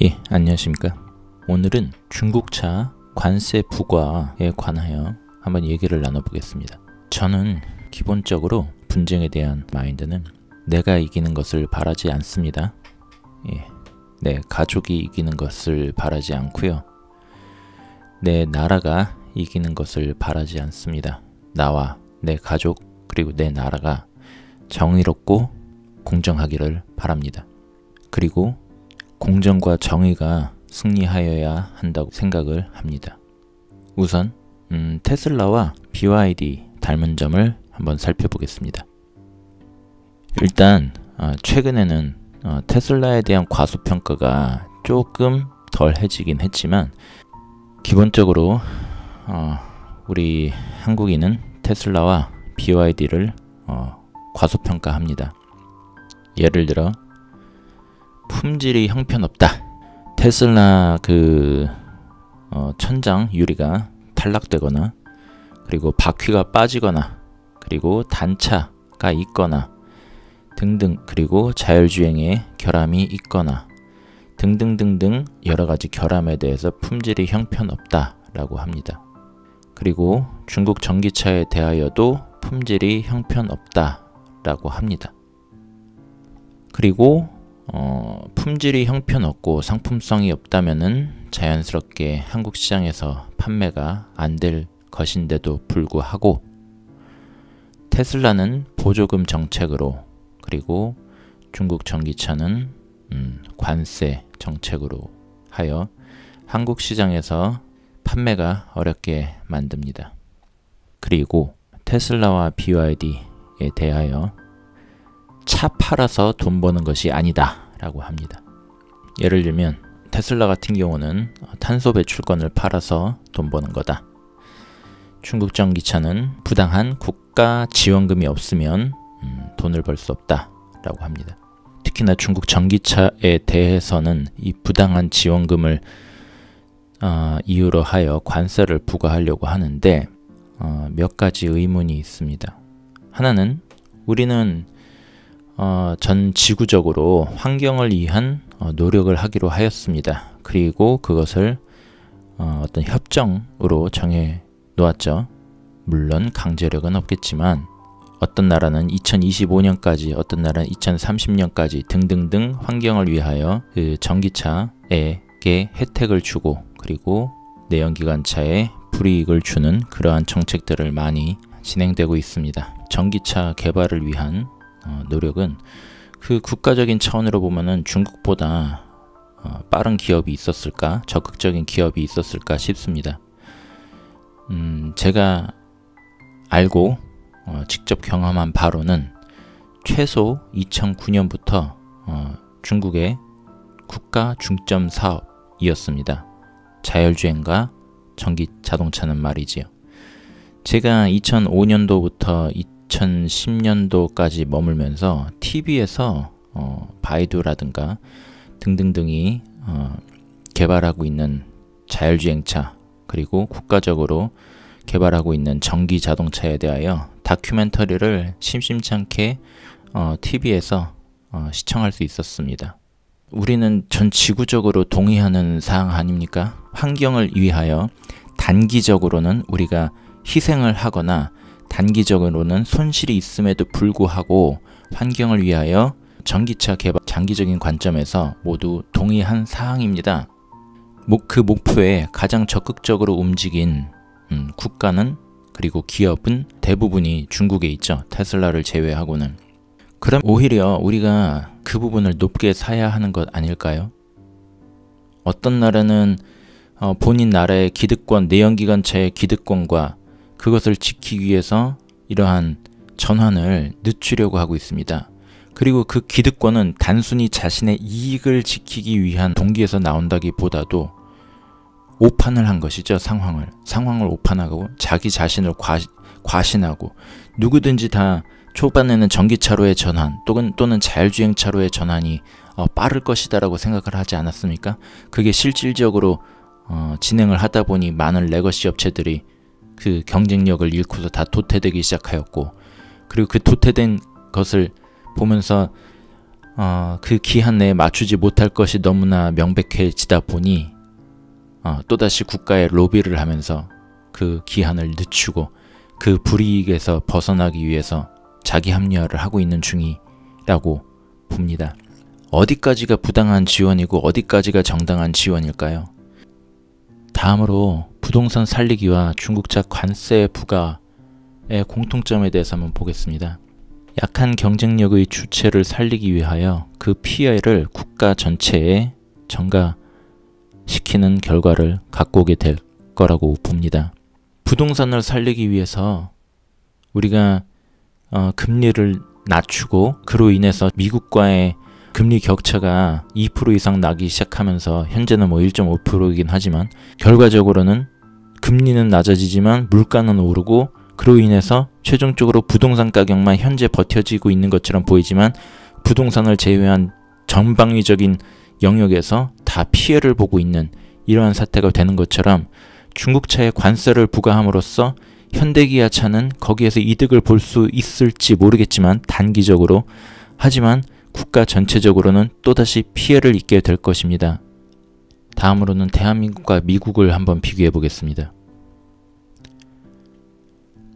예, 안녕하십니까. 오늘은 중국차 관세 부과에 관하여 한번 얘기를 나눠보겠습니다. 저는 기본적으로 분쟁에 대한 마인드는 내가 이기는 것을 바라지 않습니다. 예, 내 가족이 이기는 것을 바라지 않고요. 내 나라가 이기는 것을 바라지 않습니다. 나와 내 가족 그리고 내 나라가 정의롭고 공정하기를 바랍니다. 그리고 공정과 정의가 승리하여야 한다고 생각을 합니다. 우선 테슬라와 BYD 닮은 점을 한번 살펴보겠습니다. 일단 최근에는 테슬라에 대한 과소평가가 조금 덜해지긴 했지만 기본적으로 우리 한국인은 테슬라와 BYD를 과소평가합니다. 예를 들어 품질이 형편없다. 테슬라 천장 유리가 탈락되거나 그리고 바퀴가 빠지거나 그리고 단차가 있거나 등등, 그리고 자율주행에 결함이 있거나 등등등등 여러가지 결함에 대해서 품질이 형편없다 라고 합니다. 그리고 중국 전기차에 대하여도 품질이 형편없다 라고 합니다. 그리고 품질이 형편없고 상품성이 없다면은 자연스럽게 한국 시장에서 판매가 안 될 것인데도 불구하고 테슬라는 보조금 정책으로 그리고 중국 전기차는 관세 정책으로 하여 한국 시장에서 판매가 어렵게 만듭니다. 그리고 테슬라와 BYD에 대하여 차 팔아서 돈 버는 것이 아니다 라고 합니다. 예를 들면 테슬라 같은 경우는 탄소 배출권을 팔아서 돈 버는 거다. 중국 전기차는 부당한 국가 지원금이 없으면 돈을 벌 수 없다 라고 합니다. 특히나 중국 전기차에 대해서는 이 부당한 지원금을 이유로 하여 관세를 부과하려고 하는데 몇 가지 의문이 있습니다. 하나는 우리는 전 지구적으로 환경을 위한 노력을 하기로 하였습니다. 그리고 그것을 어떤 협정으로 정해 놓았죠. 물론 강제력은 없겠지만 어떤 나라는 2025년까지, 어떤 나라는 2030년까지 등등등 환경을 위하여 그 전기차에게 혜택을 주고 그리고 내연기관차에 불이익을 주는 그러한 정책들을 많이 진행되고 있습니다. 전기차 개발을 위한 노력은 그 국가적인 차원으로 보면은 중국보다 빠른 기업이 있었을까, 적극적인 기업이 있었을까 싶습니다. 제가 알고 직접 경험한 바로는 최소 2009년부터 중국의 국가 중점 사업이었습니다. 자율주행과 전기 자동차는 말이지요. 제가 2005년도부터 2010년도까지 머물면서 TV에서 바이두라든가 등등등이 개발하고 있는 자율주행차 그리고 국가적으로 개발하고 있는 전기 자동차에 대하여 다큐멘터리를 심심치 않게 TV에서 시청할 수 있었습니다. 우리는 전 지구적으로 동의하는 사항 아닙니까? 환경을 위하여 단기적으로는 우리가 희생을 하거나 단기적으로는 손실이 있음에도 불구하고 환경을 위하여 전기차 개발 장기적인 관점에서 모두 동의한 사항입니다. 그 목표에 가장 적극적으로 움직인 국가는 그리고 기업은 대부분이 중국에 있죠. 테슬라를 제외하고는. 그럼 오히려 우리가 그 부분을 높게 사야 하는 것 아닐까요? 어떤 나라는 본인 나라의 기득권, 내연기관차의 기득권과 그것을 지키기 위해서 이러한 전환을 늦추려고 하고 있습니다. 그리고 그 기득권은 단순히 자신의 이익을 지키기 위한 동기에서 나온다기보다도 오판을 한 것이죠. 상황을 오판하고 자기 자신을 과신하고 누구든지 다 초반에는 전기차로의 전환 또는 자율주행차로의 전환이 빠를 것이다 라고 생각을 하지 않았습니까? 그게 실질적으로 진행을 하다 보니 많은 레거시 업체들이 그 경쟁력을 잃고서 다 도태되기 시작하였고 그리고 그 도태된 것을 보면서 그 기한 내에 맞추지 못할 것이 너무나 명백해지다 보니 또다시 국가에 로비를 하면서 그 기한을 늦추고 그 불이익에서 벗어나기 위해서 자기 합리화를 하고 있는 중이라고 봅니다. 어디까지가 부당한 지원이고 어디까지가 정당한 지원일까요? 다음으로 부동산 살리기와 중국자 관세 부과의 공통점에 대해서 한번 보겠습니다. 약한 경쟁력의 주체를 살리기 위하여 그 피해를 국가 전체에 전가시키는 결과를 갖고 오게 될 거라고 봅니다. 부동산을 살리기 위해서 우리가 금리를 낮추고 그로 인해서 미국과의 금리 격차가 2% 이상 나기 시작하면서 현재는 뭐 1.5%이긴 하지만 결과적으로는 금리는 낮아지지만 물가는 오르고 그로 인해서 최종적으로 부동산 가격만 현재 버텨지고 있는 것처럼 보이지만 부동산을 제외한 전방위적인 영역에서 다 피해를 보고 있는 이러한 사태가 되는 것처럼 중국차에 관세를 부과함으로써 현대기아차는 거기에서 이득을 볼 수 있을지 모르겠지만 단기적으로 하지만 국가 전체적으로는 또다시 피해를 입게 될 것입니다. 다음으로는 대한민국과 미국을 한번 비교해 보겠습니다.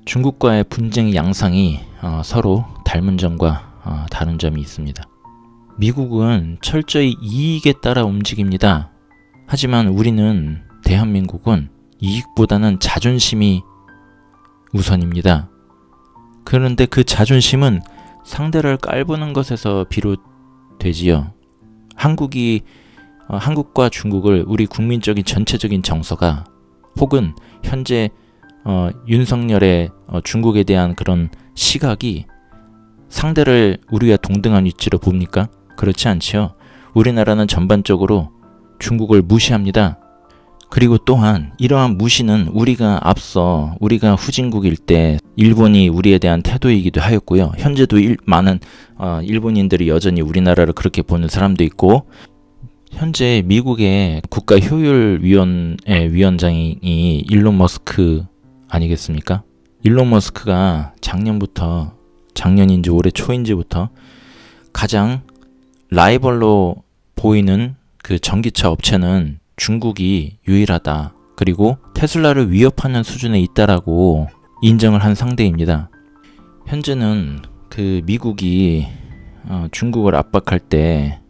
중국과의 분쟁 양상이 서로 닮은 점과 다른 점이 있습니다. 미국은 철저히 이익에 따라 움직입니다. 하지만 우리는 대한민국은 이익보다는 자존심이 우선입니다. 그런데 그 자존심은 상대를 깔보는 것에서 비롯되지요. 한국과 중국을 우리 국민적인 전체적인 정서가 혹은 현재 윤석열의 중국에 대한 그런 시각이 상대를 우리와 동등한 위치로 봅니까? 그렇지 않지요. 우리나라는 전반적으로 중국을 무시합니다. 그리고 또한 이러한 무시는 우리가 후진국일 때 일본이 우리에 대한 태도이기도 하였고요. 현재도 많은 일본인들이 여전히 우리나라를 그렇게 보는 사람도 있고 현재 미국의 국가효율위원회 위원장이 일론 머스크 아니겠습니까? 일론 머스크가 작년인지 올해 초인지부터 가장 라이벌로 보이는 그 전기차 업체는 중국이 유일하다. 그리고 테슬라를 위협하는 수준에 있다라고 인정을 한 상대입니다. 현재는 그 미국이 중국을 압박할 때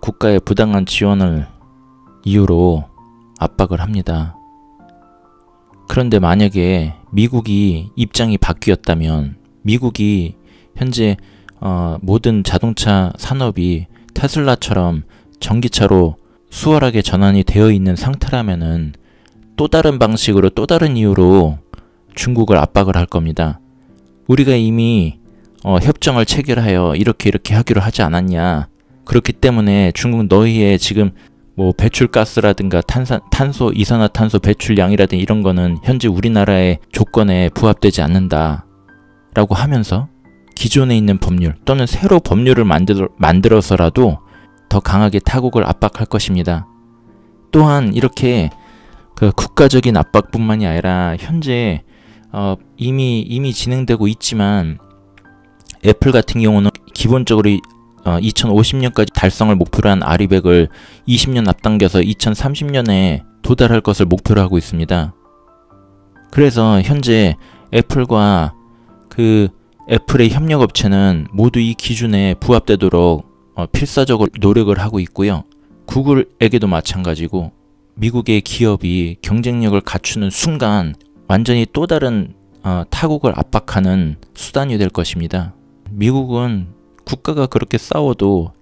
국가의 부당한 지원을 이유로 압박을 합니다. 그런데 만약에 미국이 입장이 바뀌었다면 미국이 현재 모든 자동차 산업이 테슬라처럼 전기차로 수월하게 전환이 되어 있는 상태라면은 또 다른 방식으로 또 다른 이유로 중국을 압박을 할 겁니다. 우리가 이미 협정을 체결하여 이렇게 하기로 하지 않았냐. 그렇기 때문에 중국 너희의 지금 뭐 배출가스라든가 탄소, 이산화탄소 배출량이라든가 이런 거는 현재 우리나라의 조건에 부합되지 않는다. 라고 하면서 기존에 있는 법률 또는 새로 법률을 만들어서라도 더 강하게 타국을 압박할 것입니다. 또한 이렇게 그 국가적인 압박뿐만이 아니라 현재 이미 진행되고 있지만 애플 같은 경우는 기본적으로 2050년까지 달성을 목표로 한 아리백을 20년 앞당겨서 2030년에 도달할 것을 목표로 하고 있습니다. 그래서 현재 애플과 그 애플의 협력업체는 모두 이 기준에 부합되도록 필사적으로 노력을 하고 있고요. 구글에게도 마찬가지고 미국의 기업이 경쟁력을 갖추는 순간 완전히 또 다른 타국을 압박하는 수단이 될 것입니다. 미국은 국가가 그렇게 싸워도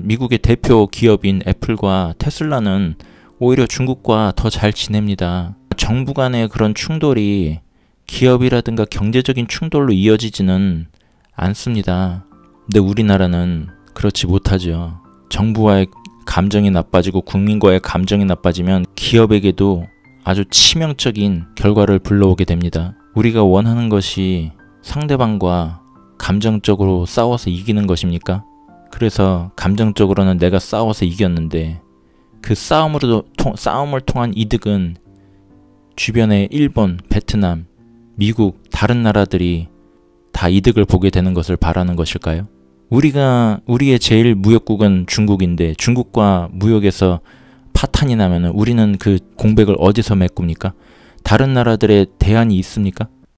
미국의 대표 기업인 애플과 테슬라는 오히려 중국과 더 잘 지냅니다. 정부 간의 그런 충돌이 기업이라든가 경제적인 충돌로 이어지지는 않습니다. 근데 우리나라는 그렇지 못하죠. 정부와의 감정이 나빠지고 국민과의 감정이 나빠지면 기업에게도 아주 치명적인 결과를 불러오게 됩니다. 우리가 원하는 것이 상대방과 감정적으로 싸워서 이기는 것입니까? 그래서 감정적으로는 내가 싸워서 이겼는데 그 싸움을 통한 이득은 주변의 일본, 베트남, 미국, 다른 나라들이 다 이득을 보게 되는 것을 바라는 것일까요? 우리의 제일 무역국은 중국인데 중국과 무역에서 파탄이 나면은 우리는 그 공백을 어디서 메꿉니까? 다른 나라들의 대안이 있습니까?